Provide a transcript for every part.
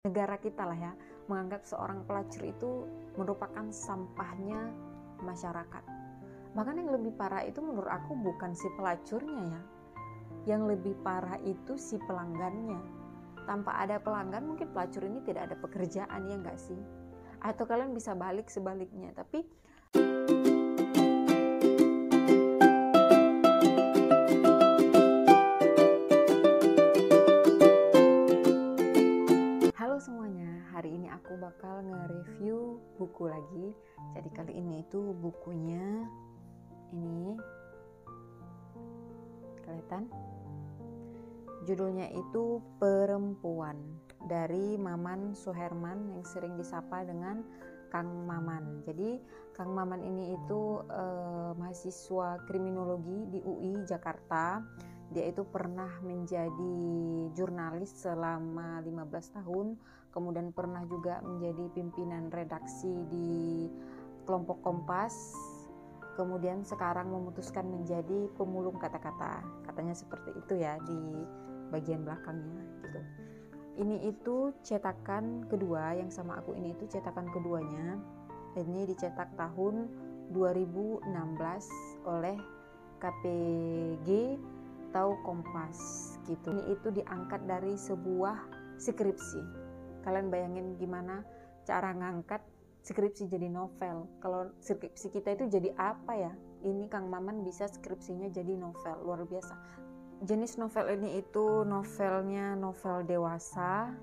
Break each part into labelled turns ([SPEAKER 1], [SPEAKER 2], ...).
[SPEAKER 1] negara kita lah ya, menganggap seorang pelacur itu merupakan sampahnya masyarakat. Bahkan yang lebih parah itu menurut aku bukan si pelacurnya ya, yang lebih parah itu si pelanggannya. Tanpa ada pelanggan mungkin pelacur ini tidak ada pekerjaan, ya enggak sih? Atau kalian bisa balik sebaliknya. Tapi halo semuanya, hari ini aku bakal nge-review buku lagi. Jadi kali ini itu bukunya ini, kelihatan? Judulnya itu Perempuan, dari Maman Suherman yang sering disapa dengan Kang Maman. Jadi Kang Maman ini itu mahasiswa kriminologi di UI Jakarta. Dia itu pernah menjadi jurnalis selama 15 tahun, kemudian pernah juga menjadi pimpinan redaksi di kelompok Kompas, kemudian sekarang memutuskan menjadi pemulung kata-kata. Katanya seperti itu ya di bagian belakangnya gitu. Ini itu cetakan kedua, yang sama aku ini itu cetakan keduanya. Ini dicetak tahun 2016 oleh KPG atau Kompas gitu. Ini itu diangkat dari sebuah skripsi. Kalian bayangin gimana cara ngangkat skripsi jadi novel. Kalau skripsi kita itu jadi apa ya? Ini Kang Maman bisa skripsinya jadi novel, luar biasa. Jenis novel ini itu novelnya novel dewasa.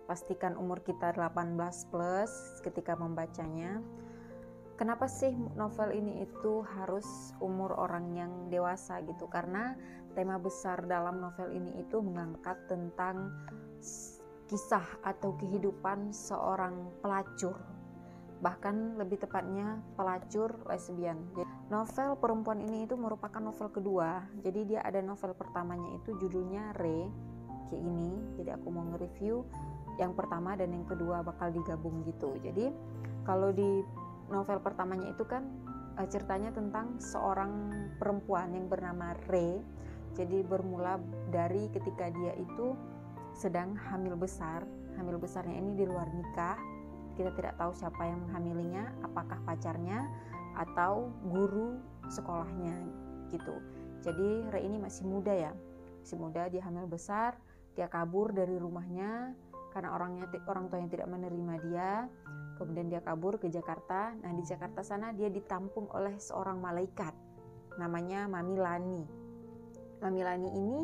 [SPEAKER 1] Pastikan umur kita 18 plus ketika membacanya. Kenapa sih novel ini itu harus umur orang yang dewasa gitu? Karena tema besar dalam novel ini itu mengangkat tentang kisah atau kehidupan seorang pelacur. Bahkan lebih tepatnya pelacur lesbian. Novel Perempuan ini itu merupakan novel kedua. Jadi dia ada novel pertamanya itu judulnya Re, kayak ini. Jadi aku mau nge-review yang pertama dan yang kedua bakal digabung gitu. Jadi kalau di novel pertamanya itu kan ceritanya tentang seorang perempuan yang bernama Re. Jadi bermula dari ketika dia itu sedang hamil besar. Hamil besarnya ini di luar nikah. Kita tidak tahu siapa yang menghamilinya, apakah pacarnya atau guru sekolahnya gitu. Jadi Re ini masih muda ya, masih muda, dia hamil besar, dia kabur dari rumahnya karena orang tuanya tidak menerima dia. Kemudian dia kabur ke Jakarta. Nah di Jakarta sana dia ditampung oleh seorang malaikat, namanya Mami Lani. Mami Lani ini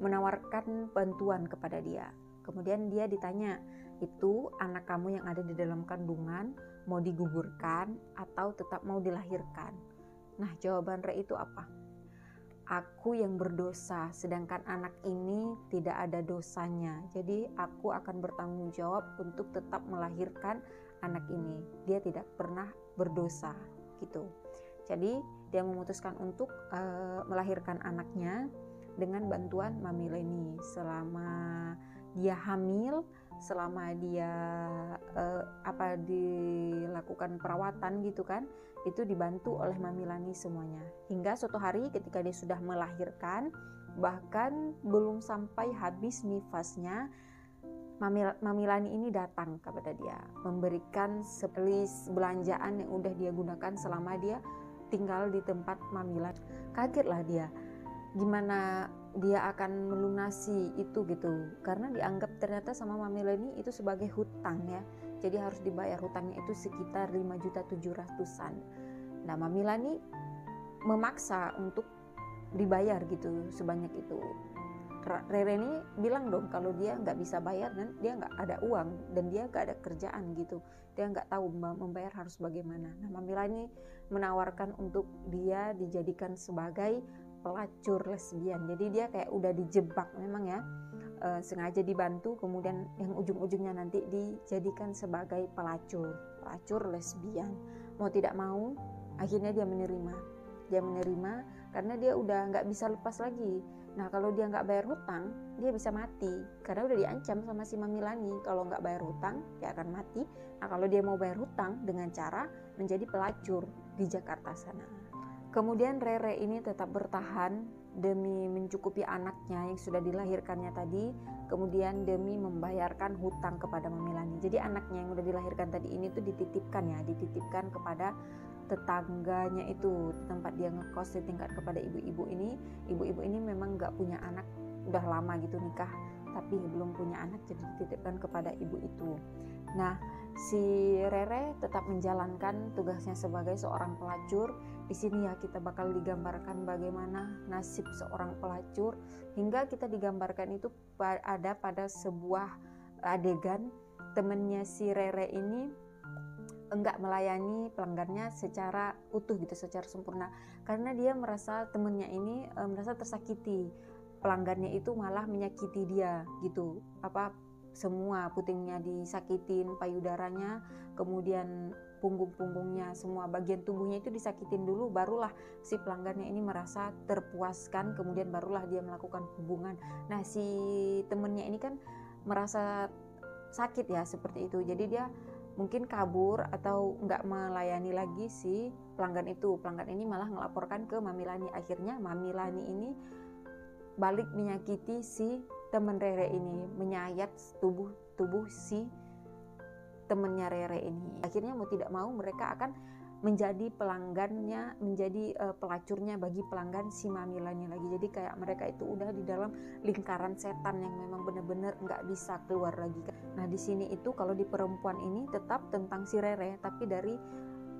[SPEAKER 1] menawarkan bantuan kepada dia. Kemudian dia ditanya, itu anak kamu yang ada di dalam kandungan mau digugurkan atau tetap mau dilahirkan? Nah jawaban Re itu apa? Aku yang berdosa, sedangkan anak ini tidak ada dosanya. Jadi aku akan bertanggung jawab untuk tetap melahirkan anak ini. Dia tidak pernah berdosa gitu. Jadi dia memutuskan untuk melahirkan anaknya dengan bantuan Mami Leni. Selama dia hamil, selama dia dilakukan perawatan gitu kan, itu dibantu oleh Mami Lani semuanya. Hingga suatu hari ketika dia sudah melahirkan, bahkan belum sampai habis nifasnya, Mami Lani ini datang kepada dia, memberikan selis belanjaan yang udah dia gunakan selama dia tinggal di tempat Mami Lani. Kagetlah dia, gimana dia akan melunasi itu gitu, karena dianggap ternyata sama Mami Leni itu sebagai hutang ya. Jadi harus dibayar hutangnya itu sekitar 5.700.000-an. Nah Mami Leni memaksa untuk dibayar gitu sebanyak itu. Rere ini bilang dong kalau dia nggak bisa bayar dan dia nggak ada uang dan dia nggak ada kerjaan gitu, dia nggak tahu membayar harus bagaimana. Nah Mami Leni menawarkan untuk dia dijadikan sebagai pelacur lesbian. Jadi dia kayak udah dijebak memang ya, sengaja dibantu, kemudian yang ujung-ujungnya nanti dijadikan sebagai pelacur lesbian. Mau tidak mau akhirnya dia menerima karena dia udah nggak bisa lepas lagi. Nah kalau dia nggak bayar hutang, dia bisa mati karena udah diancam sama si Mami Lani, kalau nggak bayar hutang dia akan mati. Nah kalau dia mau bayar hutang dengan cara menjadi pelacur di Jakarta sana. Kemudian Rere ini tetap bertahan demi mencukupi anaknya yang sudah dilahirkannya tadi, kemudian demi membayarkan hutang kepada Mami Lani. Jadi anaknya yang udah dilahirkan tadi ini tuh dititipkan kepada tetangganya itu, tempat dia ngekos, di tingkat kepada ibu-ibu ini. Ibu-ibu ini memang nggak punya anak, udah lama gitu nikah tapi belum punya anak, jadi dititipkan kepada ibu itu. Nah, si Rere tetap menjalankan tugasnya sebagai seorang pelacur. Di sini ya kita bakal digambarkan bagaimana nasib seorang pelacur, hingga kita digambarkan itu ada pada sebuah adegan temennya si Rere ini enggak melayani pelanggannya secara utuh gitu, secara sempurna, karena dia merasa temennya ini merasa tersakiti. Pelanggannya itu malah menyakiti dia gitu, semua putingnya disakitin, payudaranya, kemudian punggung-punggungnya, semua bagian tubuhnya itu disakitin dulu, barulah si pelanggannya ini merasa terpuaskan, kemudian barulah dia melakukan hubungan. Nah, si temennya ini kan merasa sakit ya seperti itu, jadi dia mungkin kabur atau nggak melayani lagi si pelanggan itu. Pelanggan ini malah melaporkan ke Mami Lani. Akhirnya Mami Lani ini balik menyakiti si temen Rere ini, menyayat tubuh si temennya Rere ini. Akhirnya mau tidak mau mereka akan menjadi pelanggannya, menjadi pelacurnya bagi pelanggan si Mami Lani lagi. Jadi kayak mereka itu udah di dalam lingkaran setan yang memang benar-benar nggak bisa keluar lagi. Nah, di sini itu kalau di perempuan ini tetap tentang si Rere, tapi dari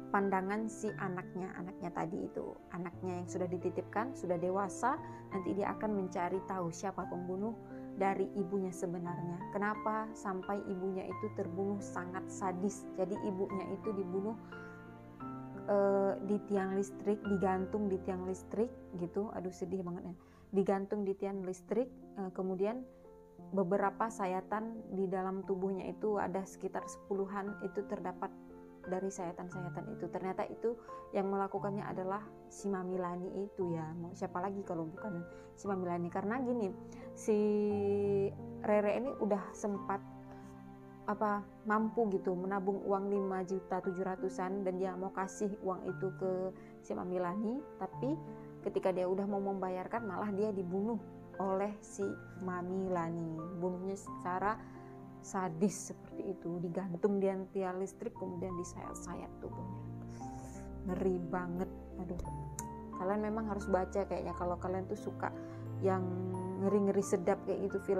[SPEAKER 1] pandangan si anaknya tadi itu. Anaknya yang sudah dititipkan, sudah dewasa, nanti dia akan mencari tahu siapa pembunuh dari ibunya sebenarnya. Kenapa sampai ibunya itu terbunuh sangat sadis. Jadi ibunya itu dibunuh di tiang listrik, digantung di tiang listrik gitu. Aduh, sedih banget ya. Digantung di tiang listrik, kemudian beberapa sayatan di dalam tubuhnya itu ada sekitar 10-an itu terdapat dari sayatan-sayatan itu. Ternyata itu yang melakukannya adalah si Mami Lani itu ya. Mau siapa lagi kalau bukan si Mami Lani? Karena gini, si Rere ini udah sempat mampu gitu menabung uang 5.700.000 dan dia mau kasih uang itu ke si Mami Lani, tapi ketika dia udah mau membayarkan malah dia dibunuh oleh si Mami Lani. Bunuhnya secara sadis seperti itu, digantung di tiang listrik kemudian disayat-sayat tubuhnya. Ngeri banget. Aduh, kalian memang harus baca kayaknya kalau kalian tuh suka yang ngeri-ngeri sedap kayak gitu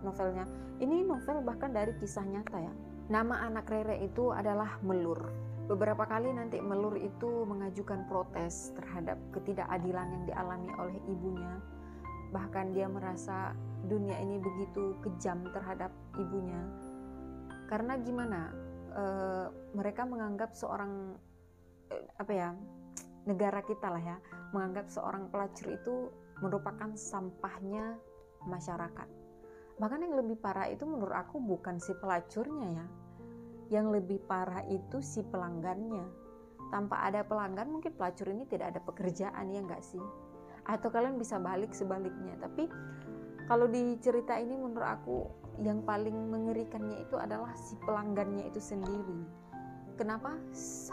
[SPEAKER 1] novelnya. Ini novel bahkan dari kisah nyata ya. Nama anak Rere itu adalah Melur. Beberapa kali nanti Melur itu mengajukan protes terhadap ketidakadilan yang dialami oleh ibunya. Bahkan dia merasa dunia ini begitu kejam terhadap ibunya. Karena gimana? Mereka menganggap seorang negara kita lah ya, menganggap seorang pelacur itu merupakan sampahnya masyarakat. Bahkan yang lebih parah itu menurut aku bukan si pelacurnya ya. Yang lebih parah itu si pelanggannya. Tanpa ada pelanggan mungkin pelacur ini tidak ada pekerjaan, ya enggak sih? Atau kalian bisa balik sebaliknya. Tapi kalau di cerita ini menurut aku yang paling mengerikannya itu adalah si pelanggannya itu sendiri. Kenapa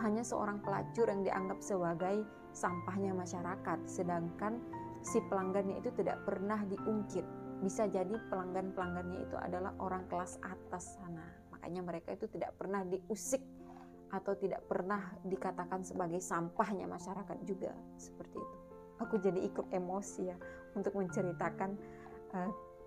[SPEAKER 1] hanya seorang pelacur yang dianggap sebagai sampahnya masyarakat, sedangkan si pelanggannya itu tidak pernah diungkit. Bisa jadi pelanggannya itu adalah orang kelas atas sana. Makanya mereka itu tidak pernah diusik atau tidak pernah dikatakan sebagai sampahnya masyarakat juga, seperti itu. Aku jadi ikut emosi ya untuk menceritakan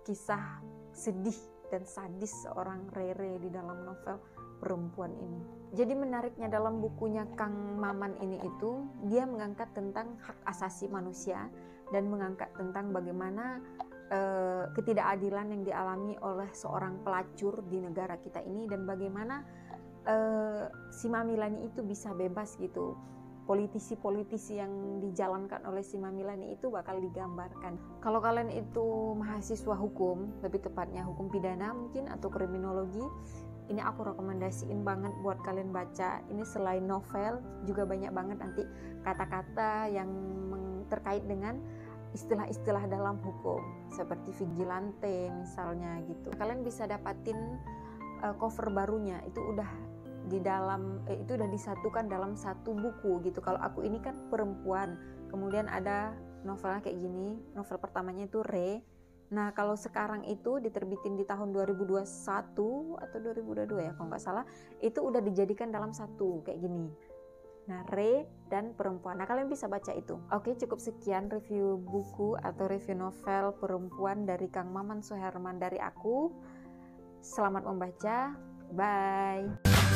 [SPEAKER 1] kisah sedih dan sadis seorang Rere di dalam novel perempuan ini. Jadi menariknya dalam bukunya Kang Maman ini itu, dia mengangkat tentang hak asasi manusia dan mengangkat tentang bagaimana ketidakadilan yang dialami oleh seorang pelacur di negara kita ini, dan bagaimana si Mami Lani itu bisa bebas gitu. Politisi-politisi yang dijalankan oleh si Mami Lani itu bakal digambarkan. Kalau kalian itu mahasiswa hukum, lebih tepatnya hukum pidana mungkin atau kriminologi, ini aku rekomendasiin banget buat kalian baca. Ini selain novel juga banyak banget nanti kata-kata yang terkait dengan istilah-istilah dalam hukum seperti vigilante misalnya gitu. Kalian bisa dapatin cover barunya, itu udah di dalam itu udah disatukan dalam satu buku gitu. Kalau aku ini kan perempuan, kemudian ada novelnya kayak gini. Novel pertamanya itu Re. Nah, kalau sekarang itu diterbitin di tahun 2021 atau 2022 ya, kalau nggak salah, itu udah dijadikan dalam satu kayak gini. Nah, Re dan Perempuan. Nah, kalian bisa baca itu. Oke, cukup sekian review buku atau review novel Perempuan dari Kang Maman Suherman dari aku. Selamat membaca. Bye.